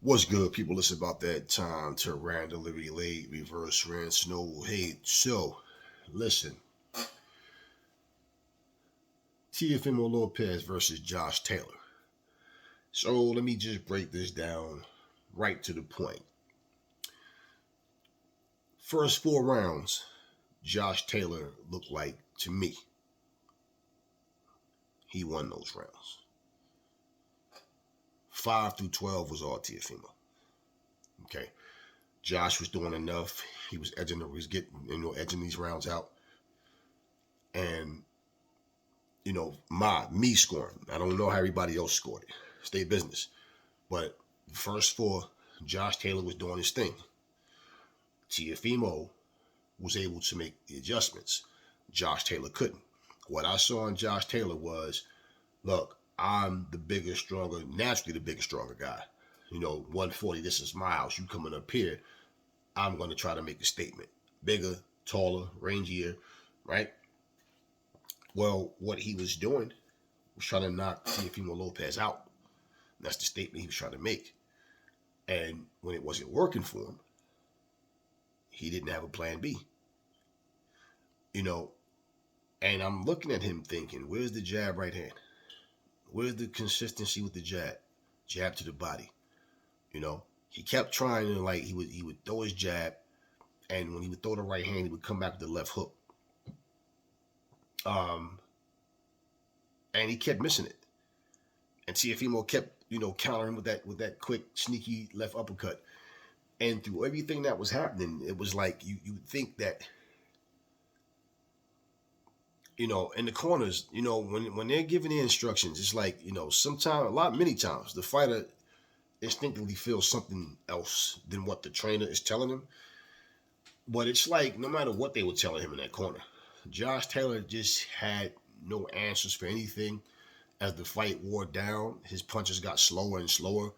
What's good, people? It's about that time to randomly late, reverse rinse, no hate. So, listen, Teofimo Lopez versus Josh Taylor. So, let me just break this down right to the point. First 4 rounds, Josh Taylor looked like, to me, he won those rounds. 5 through 12 was all Teofimo. Okay. Josh was doing enough. He was edging these rounds out. And me scoring. I don't know how everybody else scored it. State business. But the first 4, Josh Taylor was doing his thing. Teofimo was able to make the adjustments. Josh Taylor couldn't. What I saw in Josh Taylor was, look, I'm the bigger, stronger, naturally the bigger, stronger guy. 140, this is my house. You coming up here, I'm going to try to make a statement. Bigger, taller, rangier, right? Well, what he was doing was trying to knock Teofimo Lopez out. That's the statement he was trying to make. And when it wasn't working for him, he didn't have a plan B. And I'm looking at him thinking, where's the jab right hand? Where's the consistency with the jab? Jab to the body. He kept trying to, he would throw his jab, and when he would throw the right hand, he would come back with the left hook. And he kept missing it. And Teofimo kept, countering with that quick, sneaky left uppercut. And through everything that was happening, it was like you think that, in the corners, when they're giving the instructions, it's like, many times, the fighter instinctively feels something else than what the trainer is telling him. But it's like, no matter what they were telling him in that corner, Josh Taylor just had no answers for anything. As the fight wore down, his punches got slower and slower.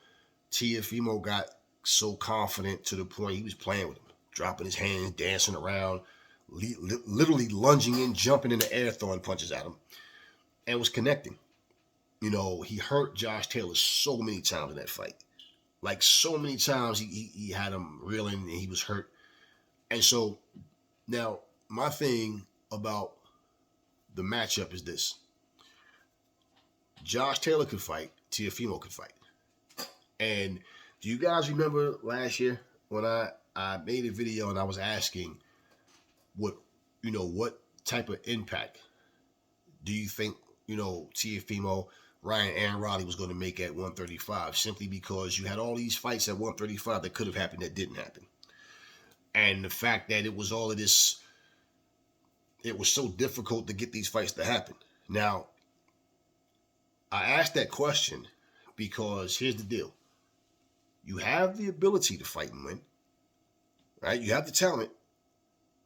Teofimo got so confident to the point he was playing with him, dropping his hands, dancing around, literally lunging in, jumping in the air, throwing punches at him, and was connecting. He hurt Josh Taylor so many times in that fight. Like, so many times he had him reeling and he was hurt. And so, now, my thing about the matchup is this. Josh Taylor could fight. Teofimo could fight. And do you guys remember last year when I made a video and I was asking what type of impact do you think, Teofimo, Ryan, and Roddy was going to make at 135, simply because you had all these fights at 135 that could have happened that didn't happen. And the fact that it was all of this, it was so difficult to get these fights to happen. Now, I asked that question because here's the deal. You have the ability to fight and win, right? You have the talent,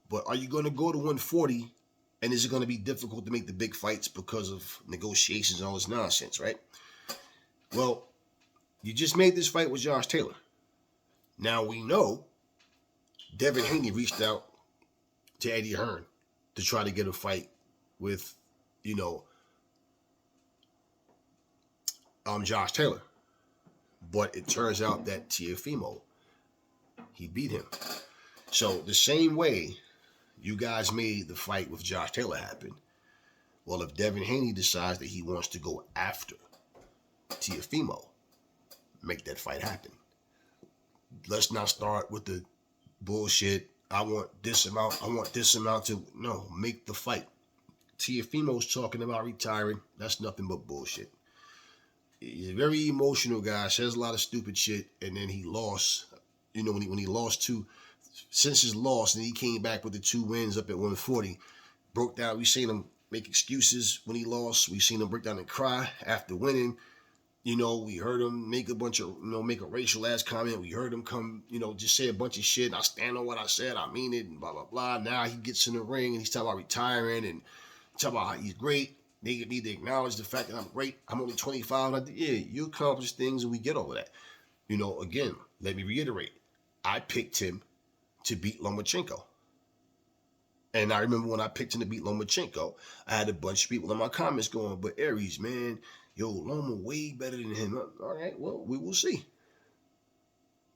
but are you going to go to 140, and is it going to be difficult to make the big fights because of negotiations and all this nonsense, right? Well, you just made this fight with Josh Taylor. Now we know Devin Haney reached out to Eddie Hearn to try to get a fight with, Josh Taylor. But it turns out that Teofimo, he beat him. So the same way you guys made the fight with Josh Taylor happen, well, if Devin Haney decides that he wants to go after Teofimo, make that fight happen. Let's not start with the bullshit. I want this amount to, no, make the fight. Teofimo's talking about retiring. That's nothing but bullshit. He's a very emotional guy, says a lot of stupid shit, and then he lost. When he lost since his loss, and he came back with the 2 wins up at 140, broke down. We seen him make excuses when he lost. We seen him break down and cry after winning. We heard him make a bunch of, make a racial ass comment. We heard him come, just say a bunch of shit. I stand on what I said. I mean it, and blah, blah, blah. Now he gets in the ring and he's talking about retiring and talking about how he's great. They need to acknowledge the fact that I'm great. I'm only 25. Yeah, you accomplish things and we get over that. Again, let me reiterate. I picked him to beat Lomachenko. And I remember when I picked him to beat Lomachenko, I had a bunch of people in my comments going, but Aries, man, Loma way better than him. All right, well, we will see.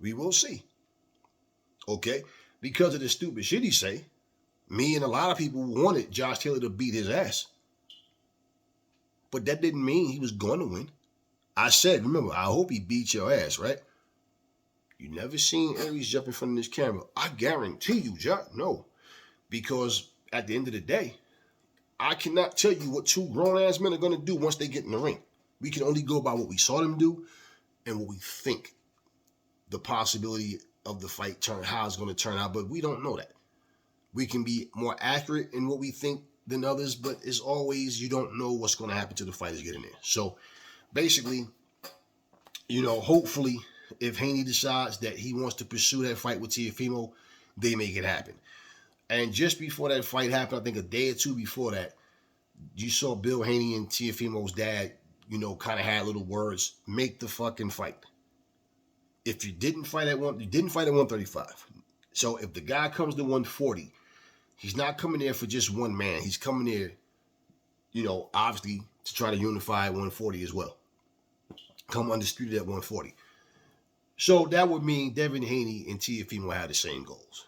We will see. Okay? Because of the stupid shit he say, me and a lot of people wanted Josh Taylor to beat his ass. But that didn't mean he was going to win. I said, remember, I hope he beats your ass, right? You never seen Aries jump in front of this camera. I guarantee you, Josh, no. Because at the end of the day, I cannot tell you what two grown-ass men are going to do once they get in the ring. We can only go by what we saw them do and what we think the possibility of the fight how it's going to turn out, but we don't know that. We can be more accurate in what we think than others, but as always, you don't know what's going to happen till the fighters get in there. So basically, hopefully, if Haney decides that he wants to pursue that fight with Teofimo, they make it happen. And just before that fight happened, I think a day or two before that, you saw Bill Haney and Teofimo's dad, kind of had little words, make the fucking fight. If you didn't fight at 135. So if the guy comes to 140, he's not coming there for just one man. He's coming there, obviously to try to unify at 140 as well. Come undisputed at 140. So that would mean Devin Haney and Teofimo had the same goals.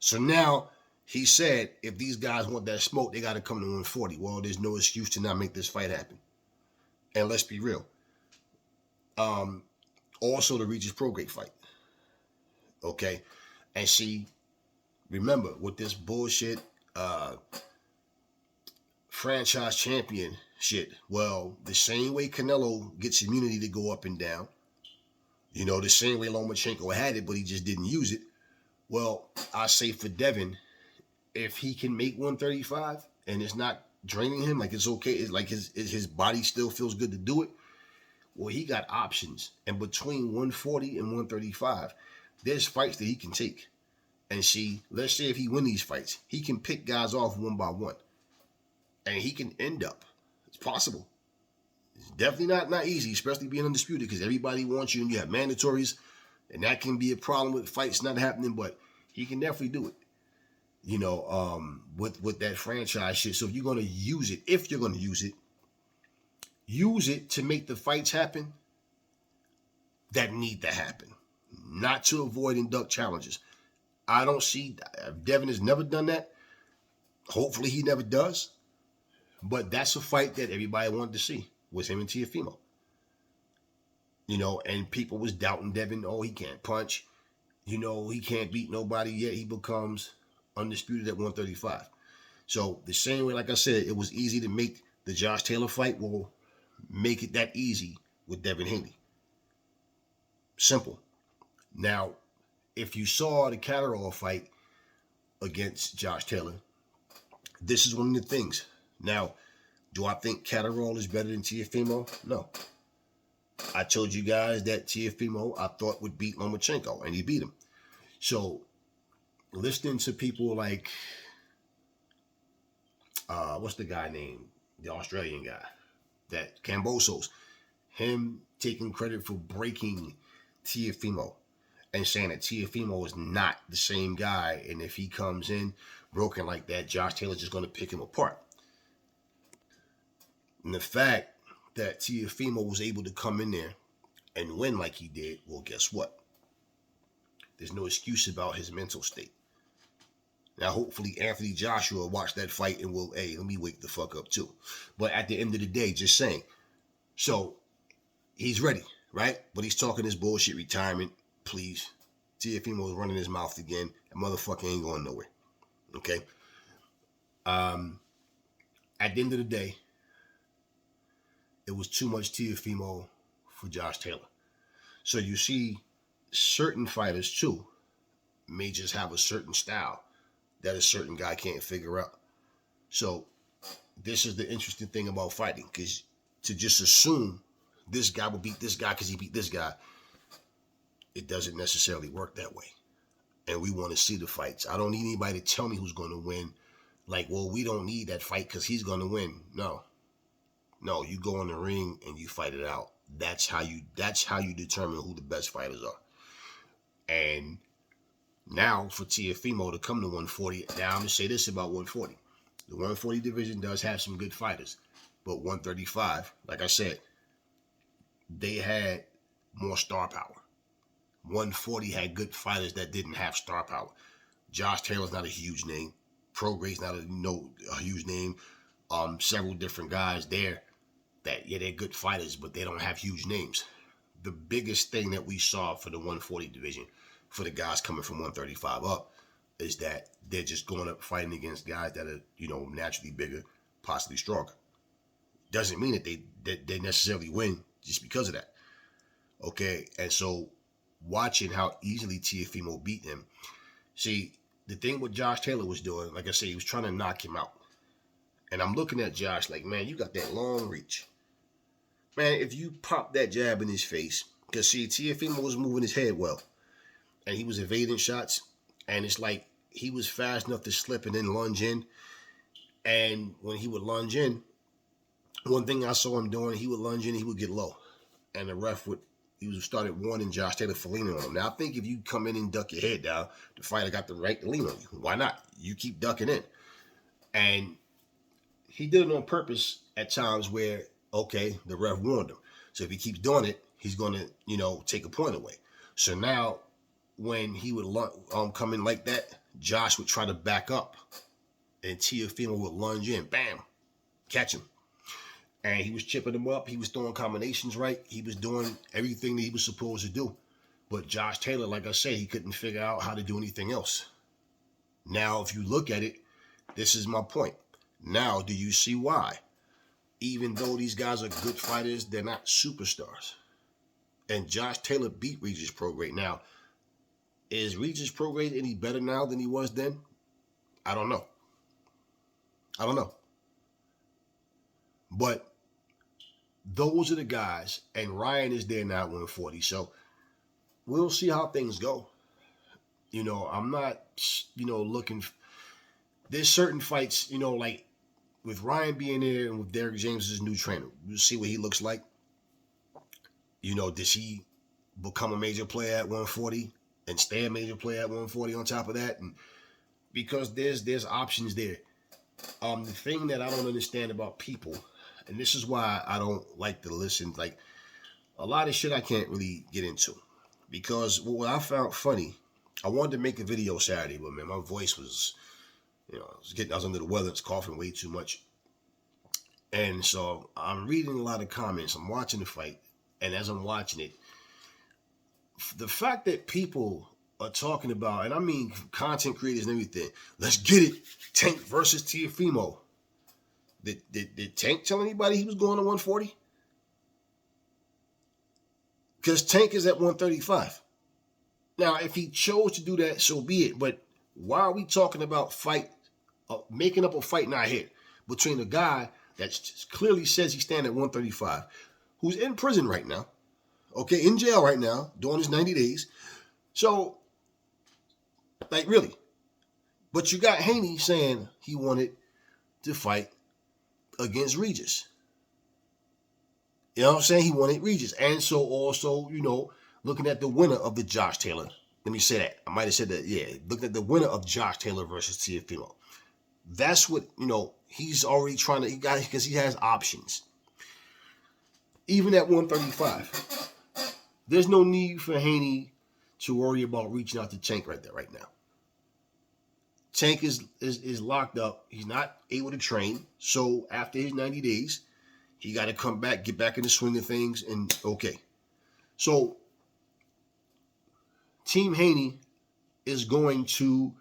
So now he said if these guys want that smoke, they got to come to 140. Well, there's no excuse to not make this fight happen. And let's be real. Also the Regis Prograis fight. Okay? And see, remember, with this bullshit franchise champion shit, well, the same way Canelo gets immunity to go up and down, the same way Lomachenko had it, but he just didn't use it. Well, I say for Devin, if he can make 135 and it's not draining him, like it's okay, it's like his body still feels good to do it, well, he got options. And between 140 and 135, there's fights that he can take. And see, let's say if he wins these fights, he can pick guys off one by one. And he can end up. It's possible. It's definitely not easy, especially being undisputed, because everybody wants you and you have mandatories. And that can be a problem with fights not happening, but he can definitely do it. With that franchise shit. So if you're going to use it, use it to make the fights happen that need to happen. Not to avoid and duck challenges. I don't see, Devin has never done that. Hopefully he never does. But that's a fight that everybody wanted to see, was him and Teofimo. And people was doubting Devin. Oh, he can't punch. He can't beat nobody yet. He becomes undisputed at 135. So the same way, like I said, it was easy to make the Josh Taylor fight. Well, make it that easy with Devin Haney. Simple. Now, if you saw the Catterall fight against Josh Taylor, this is one of the things. Now, do I think Catterall is better than Teofimo? No. I told you guys that Teofimo I thought would beat Lomachenko, and he beat him. So, listening to people like, what's the guy named? The Australian guy, that Cambosos, him taking credit for breaking Teofimo and saying that Teofimo is not the same guy, and if he comes in broken like that, Josh Taylor's just going to pick him apart. And the fact that Teofimo was able to come in there and win like he did, well, guess what? There's no excuse about his mental state. Now, hopefully, Anthony Joshua will watch that fight and will, hey, let me wake the fuck up too. But at the end of the day, just saying. So, he's ready, right? But he's talking this bullshit retirement. Please. Teofimo is running his mouth again. That motherfucker ain't going nowhere. Okay? At the end of the day, it was too much Teofimo for Josh Taylor. So you see, certain fighters too may just have a certain style that a certain guy can't figure out. So this is the interesting thing about fighting, because to just assume this guy will beat this guy because he beat this guy, it doesn't necessarily work that way. And we want to see the fights. I don't need anybody to tell me who's going to win. Like, well, we don't need that fight because he's going to win. No, you go in the ring and you fight it out. That's how you determine who the best fighters are. And now for Teofimo to come to 140, now I'm going to say this about 140. The 140 division does have some good fighters, but 135, like I said, they had more star power. 140 had good fighters that didn't have star power. Josh Taylor's not a huge name. Prograte's not a huge name. Several different guys there that, yeah, they're good fighters, but they don't have huge names. The biggest thing that we saw for the 140 division, for the guys coming from 135 up, is that they're just going up fighting against guys that are, naturally bigger, possibly stronger. Doesn't mean that they necessarily win just because of that. Okay, and so watching how easily Teofimo beat him. See, the thing what Josh Taylor was doing, like I said, he was trying to knock him out. And I'm looking at Josh like, man, you got that long reach. Man, if you pop that jab in his face, because see, Teofimo was moving his head well, and he was evading shots, and it's like he was fast enough to slip and then lunge in. And when he would lunge in, one thing I saw him doing, he would lunge in, he would get low, and the ref would started warning Josh Taylor for leaning on him. Now I think if you come in and duck your head down, the fighter got the right to lean on you. Why not? You keep ducking in, and he did it on purpose at times where, okay, the ref warned him. So if he keeps doing it, he's going to, take a point away. So now when he would come in like that, Josh would try to back up, and Teofimo would lunge in, bam, catch him. And he was chipping him up. He was throwing combinations right. He was doing everything that he was supposed to do. But Josh Taylor, like I said, he couldn't figure out how to do anything else. Now, if you look at it, this is my point. Now, do you see why? Even though these guys are good fighters, they're not superstars. And Josh Taylor beat Regis Prograis. Now, is Regis Prograis any better now than he was then? I don't know. But those are the guys, and Ryan is there now at 140. So we'll see how things go. I'm not, looking. There's certain fights, like with Ryan being there and with Derek James' new trainer. We'll see what he looks like. Does he become a major player at 140 and stay a major player at 140 on top of that? And because there's options there. The thing that I don't understand about people, and this is why I don't like to listen, like a lot of shit I can't really get into, because what I found funny, I wanted to make a video Saturday, but man, my voice was, I was under the weather, it's coughing way too much. And so I'm reading a lot of comments, I'm watching the fight, and as I'm watching it, the fact that people are talking about, and I mean content creators and everything, let's get it, Tank versus Teofimo. Did Tank tell anybody he was going to 140? Because Tank is at 135. Now, if he chose to do that, so be it. But why are we talking about making up a fight in our head between a guy that clearly says he's standing at 135, who's in prison right now, okay, in jail right now, doing his 90 days. So, like, really. But you got Haney saying he wanted to fight against Regis. You know what I'm saying? He wanted Regis. And so also, looking at the winner of the Josh Taylor. Let me say that. I might have said that, yeah. Looking at the winner of Josh Taylor versus Teofimo. That's what, he's already trying to, because he has options. Even at 135. There's no need for Haney to worry about reaching out to Tank right now. Tank is locked up. He's not able to train. So after his 90 days, he got to come back, get back in the swing of things, and okay. So Team Haney is going to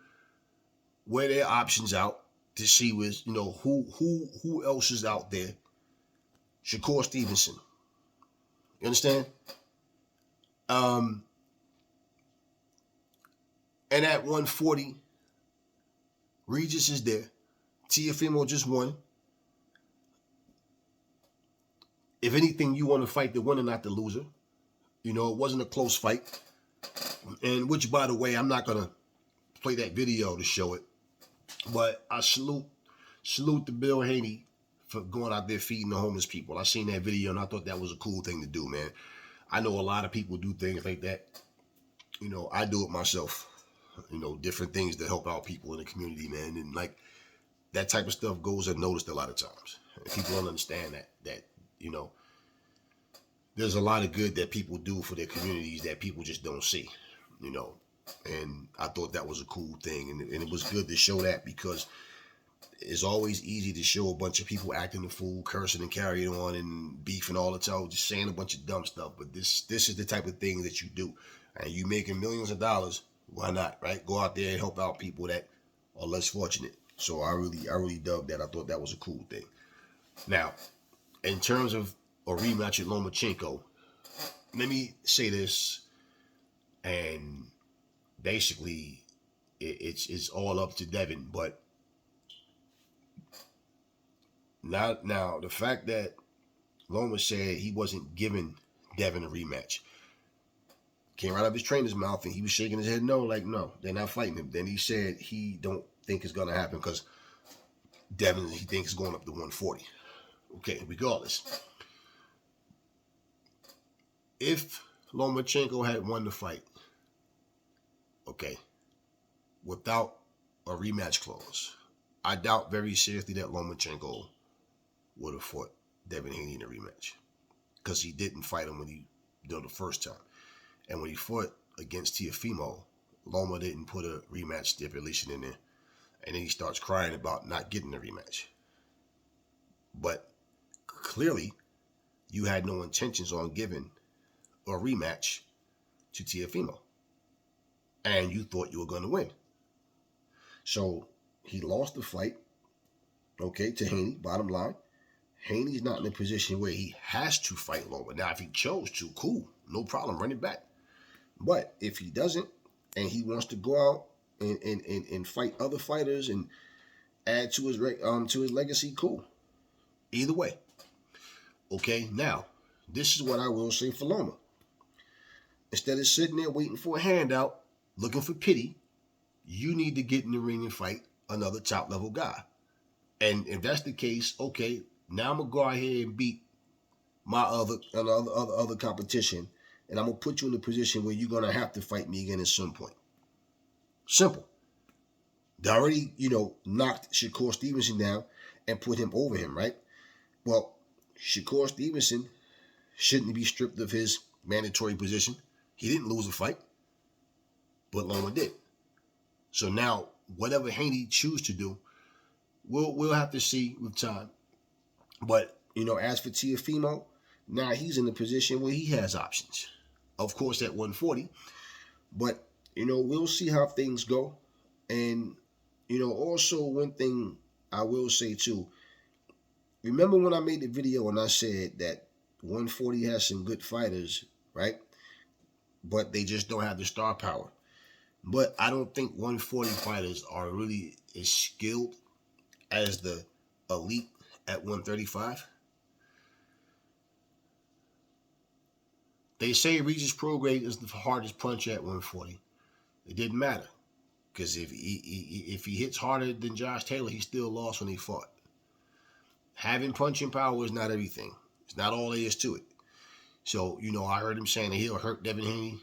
weigh their options out to see who else is out there. Shakur Stevenson. You understand? And at 140, Regis is there. Teofimo just won. If anything, you want to fight the winner, not the loser. It wasn't a close fight. And which, by the way, I'm not going to play that video to show it. But I salute to Bill Haney for going out there feeding the homeless people. I seen that video and I thought that was a cool thing to do, man. I know a lot of people do things like that. I do it myself. Different things to help out people in the community, man. And like that type of stuff goes unnoticed a lot of times. And people don't understand that there's a lot of good that people do for their communities that people just don't see, you know. And I thought that was a cool thing, and it was good to show that, because it's always easy to show a bunch of people acting the fool, cursing and carrying on and beefing all the time, just saying a bunch of dumb stuff. But this is the type of thing that you do, and you making millions of dollars. Why not, right? Go out there and help out people that are less fortunate. So I really dug that. I thought that was a cool thing. Now, in terms of a rematch at Lomachenko, let me say this, and basically it's all up to Devin. But now the fact that Loma said he wasn't giving Devin a rematch came right out of his trainer's mouth, and he was shaking his head no, like no, they're not fighting him. Then he said he don't think it's gonna happen because Devin, he thinks, is going up to 140. Okay, regardless, if Lomachenko had won the fight, okay, without a rematch clause, I doubt very seriously that Lomachenko would have fought Devin Haney in a rematch, because he didn't fight him when he did the first time. And when he fought against Teofimo, Loma didn't put a rematch stipulation in there. And then he starts crying about not getting a rematch. But clearly, you had no intentions on giving a rematch to Teofimo. And you thought you were going to win. So he lost the fight, okay, to Haney, bottom line. Haney's not in a position where he has to fight Loma. Now, if he chose to, cool, no problem, run it back. But if he doesn't, and he wants to go out and fight other fighters and add to his legacy, cool. Either way. Okay, now, this is what I will say for Loma. Instead of sitting there waiting for a handout, looking for pity, you need to get in the ring and fight another top-level guy. And if that's the case, okay, now I'm going to go out here and beat my other competition, and I'm going to put you in a position where you're going to have to fight me again at some point. Simple. They already, knocked Shakur Stevenson down and put him over him, right? Well, Shakur Stevenson shouldn't be stripped of his mandatory position. He didn't lose a fight, but Loma did. So now, whatever Haney chooses to do, we'll have to see with time. But, as for Teofimo, now he's in a position where he has options. Of course, at 140. But, we'll see how things go. And, also one thing I will say too, remember when I made the video and I said that 140 has some good fighters, right? But they just don't have the star power. But I don't think 140 fighters are really as skilled as the elite at 135. They say Regis Prograis is the hardest puncher at 140. It didn't matter, because if he hits harder than Josh Taylor, he still lost when he fought. Having punching power is not everything. It's not all there is to it. So, I heard him saying that he'll hurt Devin Haney.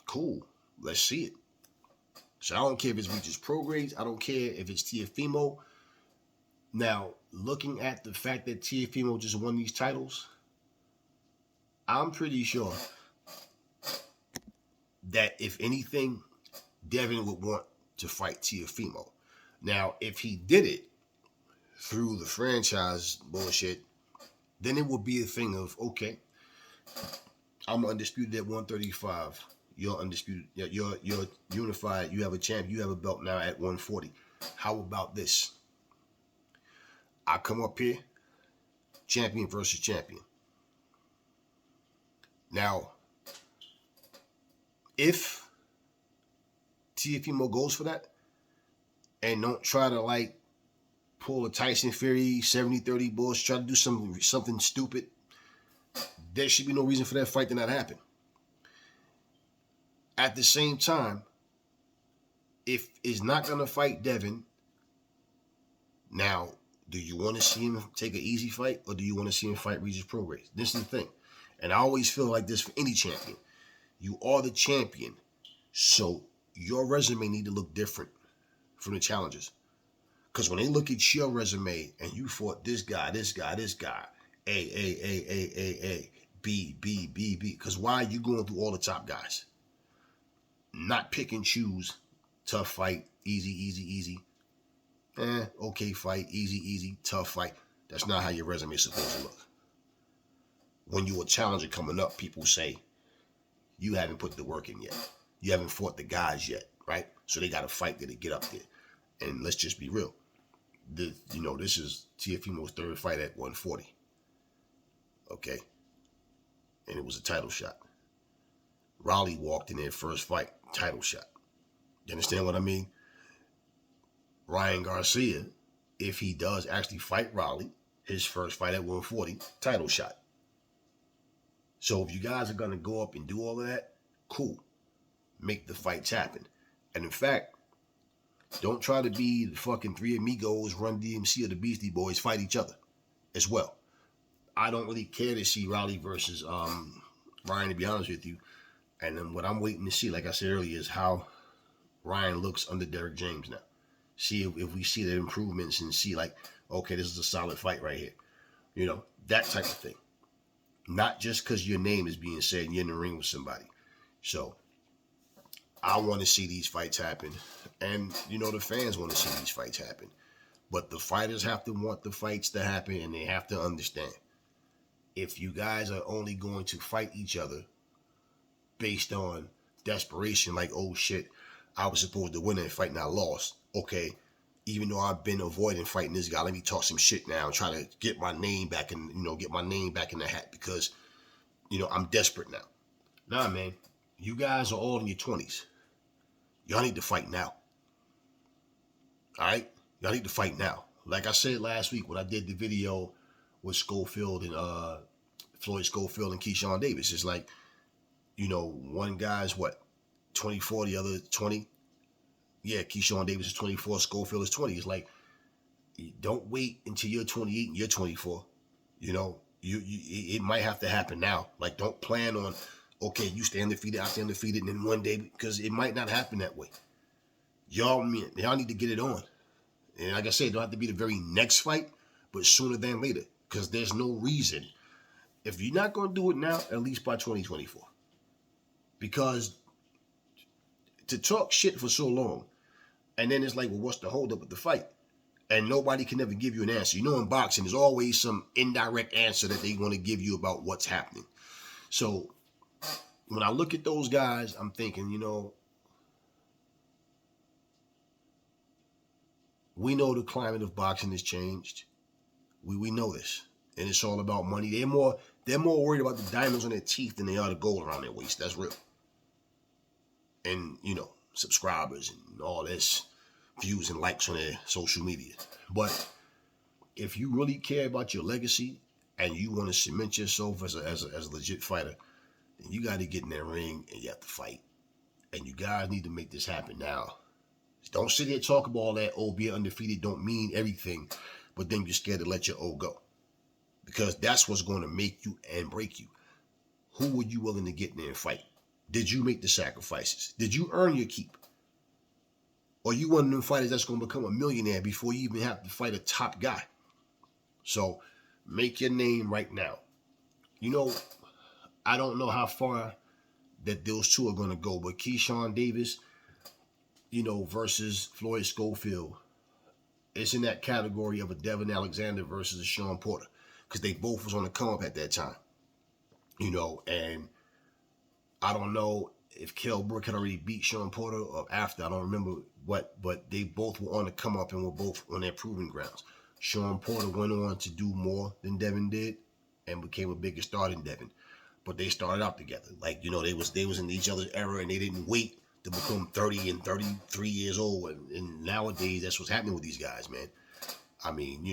Cool. Let's see it. So I don't care if it's Regis Prograis. I don't care if it's Teofimo. Now, looking at the fact that Teofimo just won these titles, I'm pretty sure that if anything, Devin would want to fight Teofimo. Now, if he did it through the franchise bullshit, then it would be a thing of, okay, I'm undisputed at 135. You're undisputed. You're unified. You have a champ. You have a belt now at 140. How about this? I come up here, champion versus champion. Now, if Teofimo goes for that and don't try to pull a Tyson Fury 70-30 bullshit, try to do something stupid, there should be no reason for that fight to not happen. At the same time, if he's not going to fight Devin, now, do you want to see him take an easy fight, or do you want to see him fight Regis Prograis? This is the thing. And I always feel like this for any champion. You are the champion, so your resume need to look different from the challengers. Because when they look at your resume and you fought this guy, hey, B. Because why are you going through all the top guys? Not pick and choose. Tough fight, easy. Okay fight, easy, tough fight. That's not how your resume is supposed to look. When you're a challenger coming up, people say, you haven't put the work in yet. You haven't fought the guys yet, right? So they got to fight to get up there. And let's just be real. This is Teofimo's third fight at 140. Okay? And it was a title shot. Raleigh walked in their first fight, title shot. You understand what I mean? Ryan Garcia, if he does actually fight Raleigh, his first fight at 140, title shot. So if you guys are going to go up and do all of that, cool. Make the fights happen. And in fact, don't try to be the fucking Three Amigos, Run DMC, or the Beastie Boys fight each other as well. I don't really care to see Raleigh versus Ryan, to be honest with you. And then what I'm waiting to see, like I said earlier, is how Ryan looks under Derek James now. See if we see the improvements and see like, okay, this is a solid fight right here. You know, that type of thing. Not just because your name is being said and you're in the ring with somebody. So I want to see these fights happen. And, the fans want to see these fights happen. But the fighters have to want the fights to happen, and they have to understand. If you guys are only going to fight each other based on desperation, like, oh shit, I was supposed to win that fight and I lost. Okay, even though I've been avoiding fighting this guy, let me talk some shit now and try to get my name back and, get my name back in the hat because, I'm desperate now. Nah, man, you guys are all in your 20s. Y'all need to fight now. All right? Y'all need to fight now. Like I said last week when I did the video with Schofield and Floyd Schofield and Keyshawn Davis, it's like, one guy's 24, the other 20. Yeah, Keyshawn Davis is 24, Schofield is 20. It's like, don't wait until you're 28 and you're 24. It might have to happen now. Like, don't plan on, okay, you stay undefeated, I stay undefeated, and then one day, because it might not happen that way. Y'all need to get it on. And like I said, it don't have to be the very next fight, but sooner than later. Because there's no reason. If you're not going to do it now, at least by 2024. Because to talk shit for so long, and then it's like, well, what's the holdup with the fight? And nobody can ever give you an answer. In boxing, there's always some indirect answer that they want to give you about what's happening. So when I look at those guys, I'm thinking, we know the climate of boxing has changed. We know this. And it's all about money. They're more worried about the diamonds on their teeth than they are the gold around their waist. That's real. And, subscribers and all this, views and likes on their social media. But if you really care about your legacy and you want to cement yourself as a legit fighter, then you got to get in that ring and you have to fight. And you guys need to make this happen now. Don't sit here and talk about all that, being undefeated don't mean everything, but then you're scared to let your O go. Because that's what's going to make you and break you. Who were you willing to get in there and fight? Did you make the sacrifices? Did you earn your keep? Or you one of them fighters that's going to become a millionaire before you even have to fight a top guy? So make your name right now. I don't know how far that those two are going to go, but Keyshawn Davis, versus Floyd Schofield, it's in that category of a Devin Alexander versus a Sean Porter, because they both was on the come up at that time. And I don't know if Kell Brook had already beat Sean Porter or after. I don't remember what, but they both were on the come up and were both on their proving grounds. Sean Porter went on to do more than Devin did and became a bigger star than Devin. But they started out together. Like, they was in each other's era and they didn't wait to become 30 and 33 years old. And nowadays, that's what's happening with these guys, man. I mean,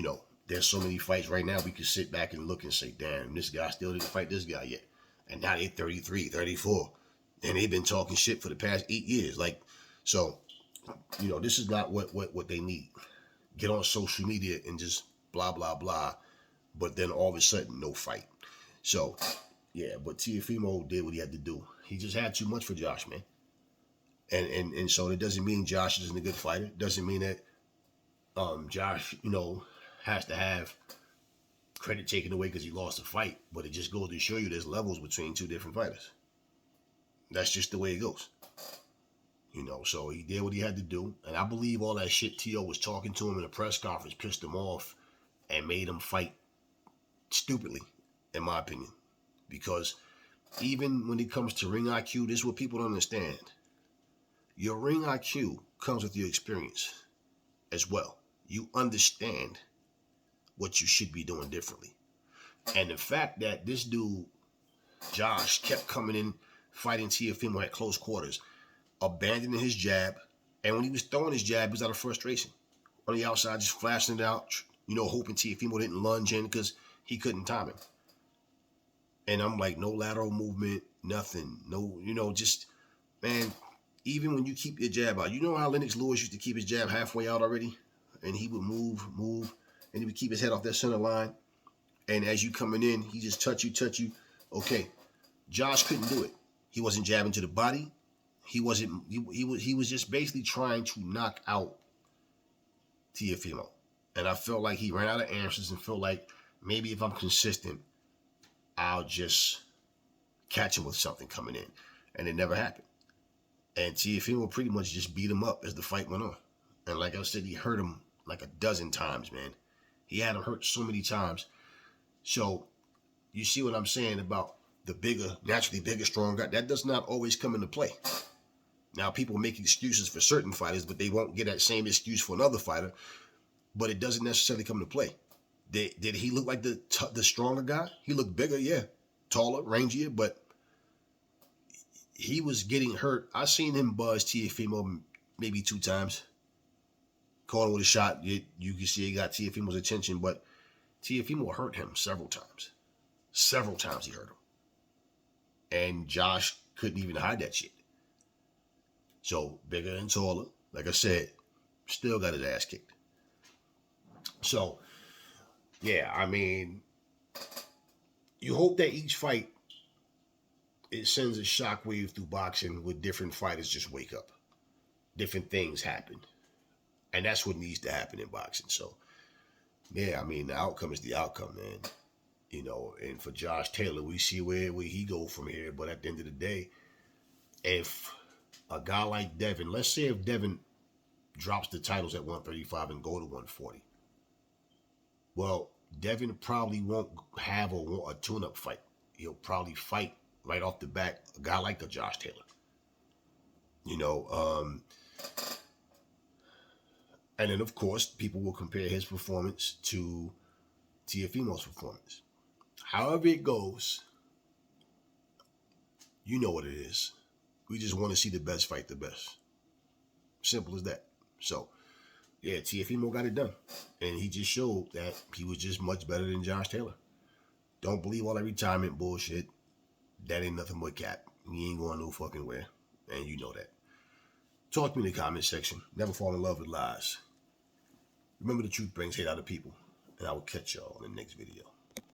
there's so many fights right now we can sit back and look and say, damn, this guy still didn't fight this guy yet. And now they're 33, 34. And they've been talking shit for the past 8 years. Like, so, this is not what they need. Get on social media and just blah, blah, blah. But then all of a sudden, no fight. So, yeah, but Teofimo did what he had to do. He just had too much for Josh, man. And so it doesn't mean Josh isn't a good fighter. It doesn't mean that Josh, has to have credit taken away because he lost a fight, but it just goes to show you there's levels between two different fighters. That's just the way it goes. You know, so he did what he had to do. And I believe all that shit T.O. was talking to him in a press conference pissed him off and made him fight stupidly, in my opinion. Because even when it comes to ring IQ, this is what people don't understand. Your ring IQ comes with your experience as well. You understand what you should be doing differently. And the fact that this dude, Josh, kept coming in, fighting Teofimo at close quarters, abandoning his jab, and when he was throwing his jab, he was out of frustration. On the outside, just flashing it out, hoping Teofimo didn't lunge in because he couldn't time him. And I'm like, no lateral movement, nothing. No, just, man, even when you keep your jab out, you know how Lennox Lewis used to keep his jab halfway out already? And he would move, and he would keep his head off that center line. And as you coming in, he just touch you. Okay, Josh couldn't do it. He wasn't jabbing to the body. He was just basically trying to knock out Teofimo. And I felt like he ran out of answers and felt like maybe if I'm consistent, I'll just catch him with something coming in. And it never happened. And Teofimo pretty much just beat him up as the fight went on. And like I said, he hurt him like a dozen times, man. He had him hurt so many times. So you see what I'm saying about the naturally bigger, strong guy. That does not always come into play. Now, people make excuses for certain fighters, but they won't get that same excuse for another fighter. But it doesn't necessarily come into play. Did he look like the stronger guy? He looked bigger, yeah. Taller, rangier, but he was getting hurt. I seen him buzz Teofimo maybe 2 times. Caught him with a shot. You can see he got Teofimo's attention, but Teofimo hurt him several times. Several times he hurt him. And Josh couldn't even hide that shit. So, bigger and taller, like I said, still got his ass kicked. So, yeah, I mean, you hope that each fight, it sends a shockwave through boxing with different fighters just wake up. Different things happen. And that's what needs to happen in boxing. So, yeah, I mean, the outcome is the outcome, man. And for Josh Taylor, we see where he go from here. But at the end of the day, if a guy like Devin, let's say if Devin drops the titles at 135 and go to 140, well, Devin probably won't have a tune-up fight. He'll probably fight right off the bat a guy like a Josh Taylor. And then, of course, people will compare his performance to Teofimo's performance. However it goes, you know what it is. We just want to see the best fight the best. Simple as that. So, yeah, Teofimo got it done. And he just showed that he was just much better than Josh Taylor. Don't believe all that retirement bullshit. That ain't nothing but cap. He ain't going no fucking where. And you know that. Talk to me in the comment section. Never fall in love with lies. Remember, the truth brings hate out of people. And I will catch y'all in the next video.